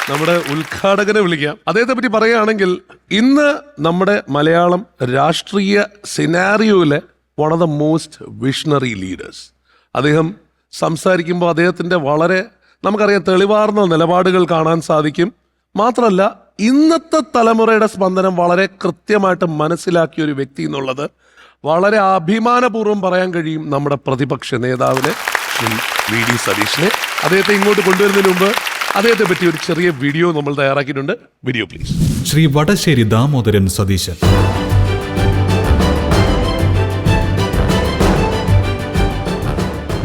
നമ്മുടെ ഉദ്ഘാടകനെ വിളിക്കാം. അദ്ദേഹത്തെ പറ്റി പറയുകയാണെങ്കിൽ ഇന്ന് നമ്മുടെ മലയാളം രാഷ്ട്രീയ സിനാരിയോയിലെ one of the most visionary leaders. അദ്ദേഹം സംസാരിക്കുമ്പോൾ അദ്ദേഹത്തിൻ്റെ വളരെ നമുക്കറിയാം തെളിവാർന്ന നിലപാടുകൾ കാണാൻ സാധിക്കും. മാത്രമല്ല ഇന്നത്തെ തലമുറയുടെ സ്പന്ദനം വളരെ കൃത്യമായിട്ട് മനസ്സിലാക്കിയ ഒരു വ്യക്തി എന്നുള്ളത് വളരെ അഭിമാനപൂർവ്വം പറയാൻ കഴിയും നമ്മുടെ പ്രതിപക്ഷ നേതാവിനെ ശ്രീ VD സതീശനെ. അദ്ദേഹത്തെ ഇങ്ങോട്ട് കൊണ്ടുവരുന്നതിന് മുമ്പ് അദ്ദേഹത്തെ പറ്റി ഒരു ചെറിയ വീഡിയോ നമ്മൾ തയ്യാറാക്കിയിട്ടുണ്ട്. Video please. ശ്രീ വടശ്ശേരി ദാമോദരൻ സതീശൻ.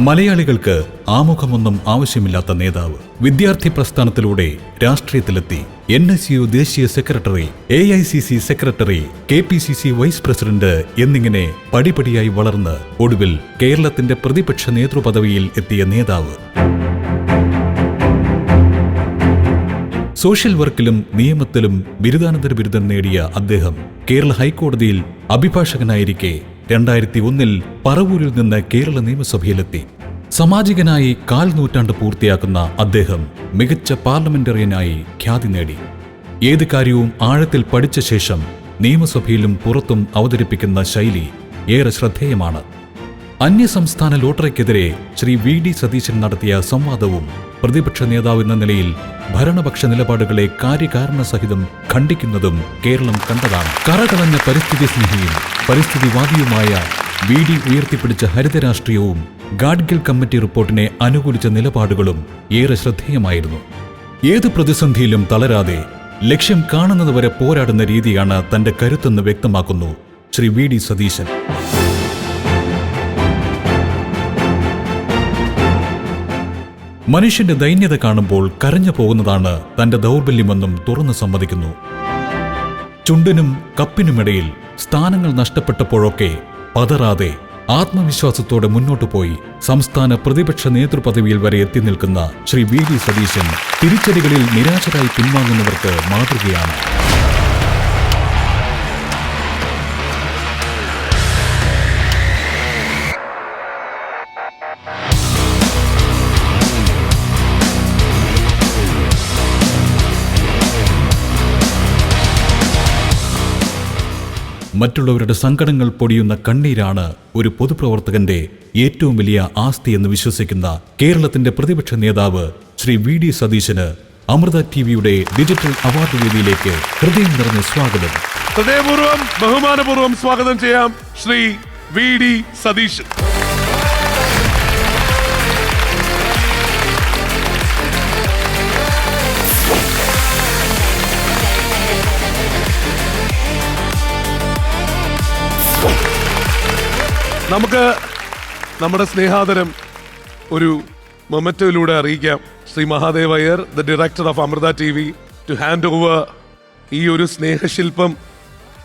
മലയാളികൾക്ക് ആമുഖമൊന്നും ആവശ്യമില്ലാത്ത നേതാവ്. വിദ്യാർത്ഥി പ്രസ്ഥാനത്തിലൂടെ രാഷ്ട്രീയത്തിലെത്തി. NSU ദേശീയ secretary, AICC secretary, KPCC vice president എന്നിങ്ങനെ പടിപടിയായി വളർന്ന് ഒടുവിൽ കേരളത്തിന്റെ പ്രതിപക്ഷ നേതൃപദവിയിൽ എത്തിയ നേതാവ്. സോഷ്യൽ വർക്കിലും നിയമത്തിലും ബിരുദാനന്തര ബിരുദം നേടിയ അദ്ദേഹം കേരള ഹൈക്കോടതിയിൽ അഭിഭാഷകനായിരിക്കെ 2001 പറവൂരിൽ നിന്ന് കേരള നിയമസഭയിലെത്തി. സാമാജികനായി 4 നൂറ്റാണ്ട് പൂർത്തിയാക്കുന്ന അദ്ദേഹം മികച്ച പാർലമെന്ററിയനായി ഖ്യാതി നേടി. ഏത് കാര്യവും ആഴത്തിൽ പഠിച്ച ശേഷം നിയമസഭയിലും പുറത്തും അവതരിപ്പിക്കുന്ന ശൈലി ഏറെ ശ്രദ്ധേയമാണ്. അന്യസംസ്ഥാന ലോട്ടറിക്കെതിരെ ശ്രീ VD സതീശൻ നടത്തിയ സംവാദവും പ്രതിപക്ഷ നേതാവ് എന്ന നിലയിൽ ഭരണപക്ഷ നിലപാടുകളെ കാര്യകാരണ സഹിതം ഖണ്ഡിക്കുന്നതും കേരളം കണ്ടതാണ്. കറകളഞ്ഞ പരിസ്ഥിതി സ്നേഹിയും പരിസ്ഥിതിവാദിയുമായ VD ഉയർത്തിപ്പിടിച്ച ഹരിത രാഷ്ട്രീയവും ഗാഡ്ഗിൽ കമ്മിറ്റി റിപ്പോർട്ടിനെ അനുകൂലിച്ച നിലപാടുകളും ഏറെ ശ്രദ്ധേയമായിരുന്നു. ഏത് പ്രതിസന്ധിയിലും തളരാതെ ലക്ഷ്യം കാണുന്നതുവരെ പോരാടുന്ന രീതിയാണ് തന്റെ കരുത്തെന്ന് വ്യക്തമാക്കുന്നു ശ്രീ VD സതീശൻ. മനുഷ്യന്റെ ദൈന്യത കാണുമ്പോൾ കരഞ്ഞു പോകുന്നതാണ് തന്റെ ദൗർബല്യമെന്നും തുറന്നു സമ്മതിക്കുന്നു. ചുണ്ടിനും കപ്പിനുമിടയിൽ സ്ഥാനങ്ങൾ നഷ്ടപ്പെട്ടപ്പോഴൊക്കെ പതറാതെ ആത്മവിശ്വാസത്തോടെ മുന്നോട്ടു പോയി സംസ്ഥാന പ്രതിപക്ഷ നേതൃപദവിയിൽ വരെ എത്തി നിൽക്കുന്ന ശ്രീ VD സതീശൻ തിരിച്ചടികളിൽ നിരാശരായി പിൻവാങ്ങുന്നവർക്ക് മാതൃകയാണ്. മറ്റുള്ളവരുടെ സങ്കടങ്ങൾ പൊടിയുന്ന കണ്ണീരാണ് ഒരു പൊതുപ്രവർത്തകന്റെ ഏറ്റവും വലിയ ആസ്തി എന്ന് വിശ്വസിക്കുന്ന കേരളത്തിന്റെ പ്രതിപക്ഷ നേതാവ് ശ്രീ VD സതീശന് അമൃത TVയുടെ ഡിജിറ്റൽ അവാർഡ് വേദിയിലേക്ക് ഹൃദയം നിറഞ്ഞ സ്വാഗതം. ഹൃദയപൂർവ്വം ബഹുമാനപൂർവ്വം സ്വാഗതം ചെയ്യാം ശ്രീ VD സതീശൻ. നമുക്ക് നമ്മുടെ സ്നേഹാദരം ഒരു മൊമെന്റോയിലൂടെ അറിയിക്കാം. Shri Mahadev Iyer, the director of Amrita TV, to hand over ഈ ഒരു സ്നേഹശില്പം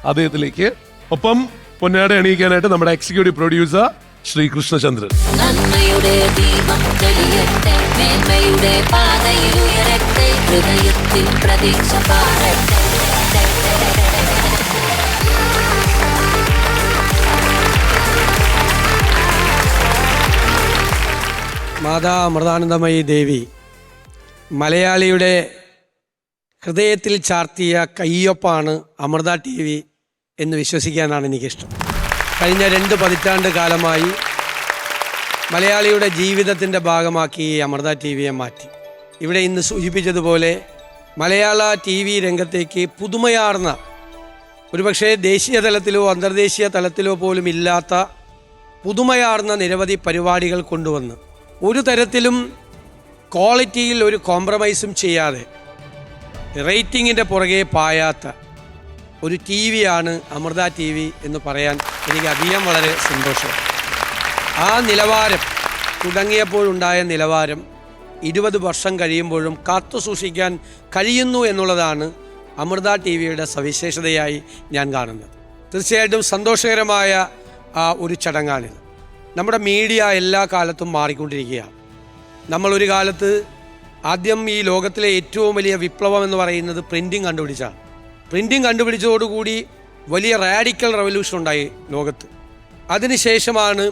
അദ്ദേഹത്തിലേക്ക്. ഒപ്പം പൊന്നാട അണിയിക്കാനായിട്ട് നമ്മുടെ എക്സിക്യൂട്ടീവ് പ്രൊഡ്യൂസർ ശ്രീ കൃഷ്ണചന്ദ്രൻ. മാതാ അമൃതാനന്ദമയി ദേവി മലയാളിയുടെ ഹൃദയത്തിൽ ചാർത്തിയ കയ്യൊപ്പാണ് അമൃത TV എന്ന് വിശ്വസിക്കാനാണ് എനിക്കിഷ്ടം. കഴിഞ്ഞ 2 പതിറ്റാണ്ട് കാലമായി മലയാളിയുടെ ജീവിതത്തിൻ്റെ ഭാഗമാക്കി ഈ അമൃത TVയെ മാറ്റി. ഇവിടെ ഇന്ന് സൂചിപ്പിച്ചതുപോലെ മലയാള TV രംഗത്തേക്ക് പുതുമയാർന്ന, ഒരുപക്ഷെ ദേശീയ തലത്തിലോ അന്തർദേശീയ തലത്തിലോ പോലും ഇല്ലാത്ത പുതുമയാർന്ന നിരവധി പരിപാടികൾ കൊണ്ടുവന്ന് ഒരു തരത്തിലും ക്വാളിറ്റിയിൽ ഒരു കോംപ്രമൈസും ചെയ്യാതെ റേറ്റിങ്ങിൻ്റെ പുറകെ പായാത്ത ഒരു TVയാണ് അമൃത TV എന്ന് പറയാൻ എനിക്ക് അധികം വളരെ സന്തോഷമാണ്. ആ നിലവാരം, തുടങ്ങിയപ്പോഴുണ്ടായ നിലവാരം 20 വർഷം കഴിയുമ്പോഴും കാത്തു സൂക്ഷിക്കാൻ കഴിയുന്നു എന്നുള്ളതാണ് അമൃത TVയുടെ സവിശേഷതയായി ഞാൻ കാണുന്നത്. തീർച്ചയായിട്ടും സന്തോഷകരമായ ഒരു ചടങ്ങാണിത്. നമ്മുടെ മീഡിയ എല്ലാ കാലത്തും മാറിക്കൊണ്ടിരിക്കുകയാണ്. നമ്മളൊരു കാലത്ത് ആദ്യം ഈ ലോകത്തിലെ ഏറ്റവും വലിയ വിപ്ലവം എന്ന് പറയുന്നത് പ്രിൻറ്റിങ് കണ്ടുപിടിച്ചാണ്. പ്രിൻറ്റിങ് കണ്ടുപിടിച്ചതോടുകൂടി വലിയ റാഡിക്കൽ റവല്യൂഷൻ ഉണ്ടായി ലോകത്ത്. അതിനുശേഷമാണ്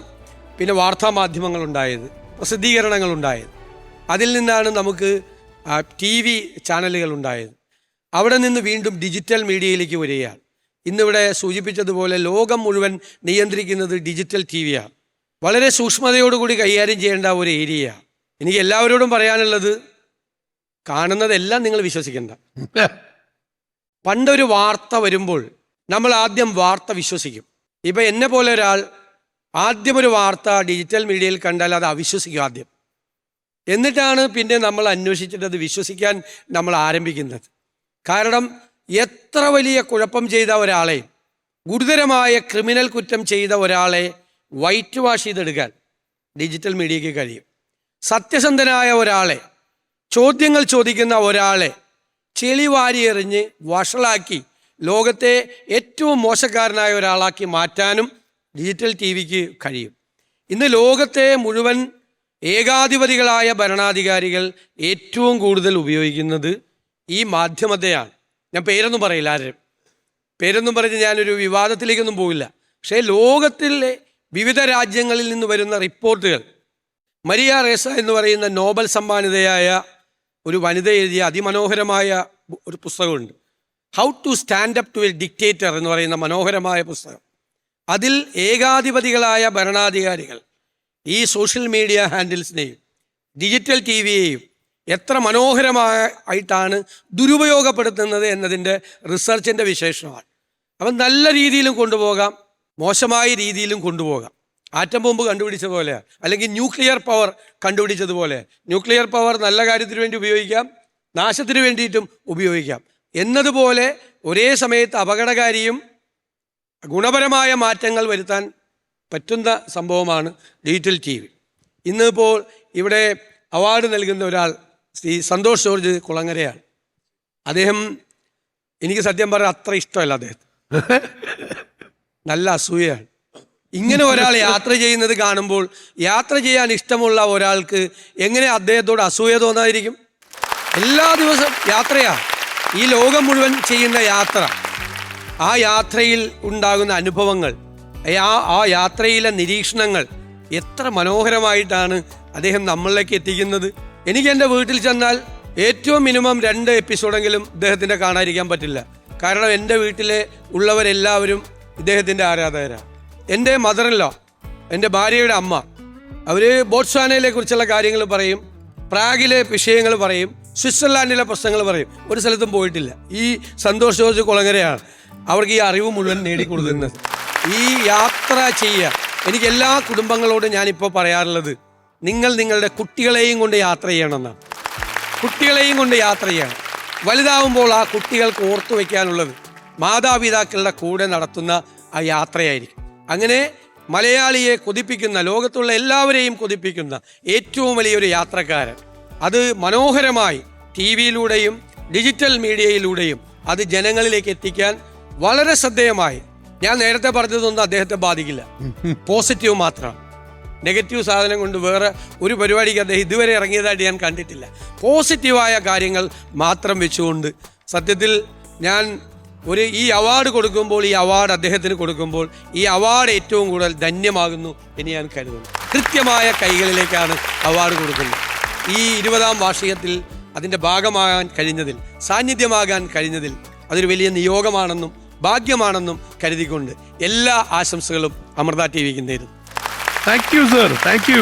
പിന്നെ വാർത്താമാധ്യമങ്ങളുണ്ടായത്, പ്രസിദ്ധീകരണങ്ങളുണ്ടായത്. അതിൽ നിന്നാണ് നമുക്ക് TV ചാനലുകൾ ഉണ്ടായത്. അവിടെ നിന്ന് വീണ്ടും ഡിജിറ്റൽ മീഡിയയിലേക്ക് വരികയാണ്. ഇന്നിവിടെ സൂചിപ്പിച്ചതുപോലെ ലോകം മുഴുവൻ നിയന്ത്രിക്കുന്നത് ഡിജിറ്റൽ TV ആണ്. വളരെ സൂക്ഷ്മതയോടുകൂടി കൈകാര്യം ചെയ്യേണ്ട ഒരു ഏരിയയാണ്. എനിക്ക് എല്ലാവരോടും പറയാനുള്ളത്, കാണുന്നതെല്ലാം നിങ്ങൾ വിശ്വസിക്കണ്ട. പണ്ടൊരു വാർത്ത വരുമ്പോൾ നമ്മൾ ആദ്യം വാർത്ത വിശ്വസിക്കും. ഇപ്പം എന്നെ പോലെ ഒരാൾ ആദ്യം ഒരു വാർത്ത ഡിജിറ്റൽ മീഡിയയിൽ കണ്ടാൽ അത് അവിശ്വസിക്കും ആദ്യം. എന്നിട്ടാണ് പിന്നെ നമ്മൾ അന്വേഷിച്ചിട്ട് അത് വിശ്വസിക്കാൻ നമ്മൾ ആരംഭിക്കുന്നത്. കാരണം എത്ര വലിയ കുഴപ്പം ചെയ്ത ഒരാളെ, ഗുരുതരമായ ക്രിമിനൽ കുറ്റം ചെയ്ത ഒരാളെ വൈറ്റ് വാഷ് ചെയ്തെടുക്കാൻ ഡിജിറ്റൽ മീഡിയയ്ക്ക് കഴിയും. സത്യസന്ധനായ ഒരാളെ, ചോദ്യങ്ങൾ ചോദിക്കുന്ന ഒരാളെ ചെളിവാരി എറിഞ്ഞ് വഷളാക്കി ലോകത്തെ ഏറ്റവും മോശക്കാരനായ ഒരാളാക്കി മാറ്റാനും ഡിജിറ്റൽ TVക്ക് കഴിയും. ഇന്ന് ലോകത്തെ മുഴുവൻ ഏകാധിപതികളായ ഭരണാധികാരികൾ ഏറ്റവും കൂടുതൽ ഉപയോഗിക്കുന്നത് ഈ മാധ്യമത്തെയാണ്. ഞാൻ പേരൊന്നും പറയില്ല, ആരും പേരൊന്നും പറഞ്ഞ് ഞാനൊരു വിവാദത്തിലേക്കൊന്നും പോകില്ല. പക്ഷേ ലോകത്തിലെ വിവിധ രാജ്യങ്ങളിൽ നിന്ന് വരുന്ന റിപ്പോർട്ടുകൾ, മരിയ റേസ എന്ന് പറയുന്ന നോബൽ സമ്മാനിതയായ ഒരു വനിത എഴുതിയ അതിമനോഹരമായ ഒരു പുസ്തകമുണ്ട്, how to stand up to a dictator എന്ന് പറയുന്ന മനോഹരമായ പുസ്തകം. അതിൽ ഏകാധിപതികളായ ഭരണാധികാരികൾ ഈ സോഷ്യൽ മീഡിയ ഹാൻഡിൽസിനെയും ഡിജിറ്റൽ TVയെയും എത്ര മനോഹരമായിട്ടാണ് ദുരുപയോഗപ്പെടുത്തുന്നത് എന്നതിൻ്റെ റിസർച്ചിൻ്റെ വിശേഷമാണ്. അപ്പം നല്ല രീതിയിലും കൊണ്ടുപോകാം, മോശമായ രീതിയിലും കൊണ്ടുപോകാം. ആറ്റം ബോംബ് കണ്ടുപിടിച്ച പോലെ, അല്ലെങ്കിൽ ന്യൂക്ലിയർ പവർ കണ്ടുപിടിച്ചതുപോലെ, ന്യൂക്ലിയർ പവർ നല്ല കാര്യത്തിന് വേണ്ടി ഉപയോഗിക്കാം, നാശത്തിന് വേണ്ടിയിട്ടും ഉപയോഗിക്കാം. എന്നതുപോലെ ഒരേ സമയത്ത് അപകടകാരിയും ഗുണപരമായ മാറ്റങ്ങൾ വരുത്താൻ പറ്റുന്ന സംഭവമാണ് ഡിജിറ്റൽ TV. ഇന്നിപ്പോൾ ഇവിടെ അവാർഡ് നൽകുന്ന ഒരാൾ ശ്രീ സന്തോഷ് ജോർജ് കുളങ്ങരയാണ്. അദ്ദേഹം, എനിക്ക് സത്യം പറഞ്ഞാൽ അത്ര ഇഷ്ടമല്ല അദ്ദേഹത്തെ, നല്ല അസൂയയാണ്. ഇങ്ങനെ ഒരാൾ യാത്ര ചെയ്യുന്നത് കാണുമ്പോൾ, യാത്ര ചെയ്യാൻ ഇഷ്ടമുള്ള ഒരാൾക്ക് എങ്ങനെ അദ്ദേഹത്തോട് അസൂയ തോന്നാതിരിക്കും? എല്ലാ ദിവസവും യാത്രയാണ്, ഈ ലോകം മുഴുവൻ ചെയ്യുന്ന യാത്ര. ആ യാത്രയിൽ ഉണ്ടാകുന്ന അനുഭവങ്ങൾ, ആ യാത്രയിലെ നിരീക്ഷണങ്ങൾ എത്ര മനോഹരമായിട്ടാണ് അദ്ദേഹം നമ്മളിലേക്ക് എത്തിക്കുന്നത്. എനിക്ക് എൻ്റെ വീട്ടിൽ ചെന്നാൽ ഏറ്റവും മിനിമം 2 എപ്പിസോഡെങ്കിലും ഇദ്ദേഹത്തിൻ്റെ കാണാതിരിക്കാൻ പറ്റില്ല. കാരണം എൻ്റെ വീട്ടിലെ ഉള്ളവരെല്ലാവരും ഇദ്ദേഹത്തിൻ്റെ ആരാധകരാണ്. എൻ്റെ മദറിൻലോ, എൻ്റെ ഭാര്യയുടെ അമ്മ, അവർ ബോട്സ്വാനയിലെ കുറിച്ചുള്ള കാര്യങ്ങൾ പറയും, പ്രാഗിലെ വിഷയങ്ങൾ പറയും, സ്വിറ്റ്സർലാൻഡിലെ പ്രശ്നങ്ങൾ പറയും. ഒരു സ്ഥലത്തും പോയിട്ടില്ല. ഈ സന്തോഷ് ജോർജ് കുളങ്ങരയാണ് അവർക്ക് ഈ അറിവ് മുഴുവൻ നേടിക്കൊടുക്കുന്നത്. ഈ യാത്ര ചെയ്യുക, എനിക്ക് എല്ലാ കുടുംബങ്ങളോടും ഞാനിപ്പോൾ പറയാറുള്ളത്, നിങ്ങൾ നിങ്ങളുടെ കുട്ടികളെയും കൊണ്ട് യാത്ര ചെയ്യണമെന്നാണ്. കുട്ടികളെയും കൊണ്ട് യാത്ര ചെയ്യണം. വലുതാവുമ്പോൾ ആ കുട്ടികൾക്ക് ഓർത്തു വയ്ക്കാനുള്ളത് മാതാപിതാക്കളുടെ കൂടെ നടത്തുന്ന ആ യാത്രയായിരിക്കും. അങ്ങനെ മലയാളിയെ കൊതിപ്പിക്കുന്ന, ലോകത്തുള്ള എല്ലാവരെയും കൊതിപ്പിക്കുന്ന ഏറ്റവും വലിയൊരു യാത്രക്കാരൻ, അത് മനോഹരമായി TVയിലൂടെയും ഡിജിറ്റൽ മീഡിയയിലൂടെയും അത് ജനങ്ങളിലേക്ക് എത്തിക്കാൻ വളരെ ശ്രദ്ധേയമായി. ഞാൻ നേരത്തെ പറഞ്ഞതൊന്നും അദ്ദേഹത്തെ ബാധിക്കില്ല, പോസിറ്റീവ് മാത്രമാണ്. നെഗറ്റീവ് സാധനം കൊണ്ട് വേറെ ഒരു പരിപാടിക്ക് അദ്ദേഹം ഇതുവരെ ഇറങ്ങിയതായിട്ട് ഞാൻ കണ്ടിട്ടില്ല. പോസിറ്റീവായ കാര്യങ്ങൾ മാത്രം വെച്ചുകൊണ്ട് സത്യത്തിൽ ഞാൻ ഈ അവാർഡ് കൊടുക്കുമ്പോൾ, ഈ അവാർഡ് അദ്ദേഹത്തിന് കൊടുക്കുമ്പോൾ ഈ അവാർഡ് ഏറ്റവും കൂടുതൽ ധന്യമാകുന്നു എന്ന് ഞാൻ കരുതുന്നു. കൃത്യമായ കൈകളിലേക്കാണ് അവാർഡ് കൊടുക്കുന്നത്. ഈ 20ാം വാർഷികത്തിൽ അതിൻ്റെ ഭാഗമാകാൻ കഴിഞ്ഞതിൽ, സാന്നിധ്യമാകാൻ കഴിഞ്ഞതിൽ അതൊരു വലിയ നിയോഗമാണെന്നും ഭാഗ്യമാണെന്നും കരുതിക്കൊണ്ട് എല്ലാ ആശംസകളും അമൃത TVക്ക് നേരുന്നു. Thank you sir, thank you.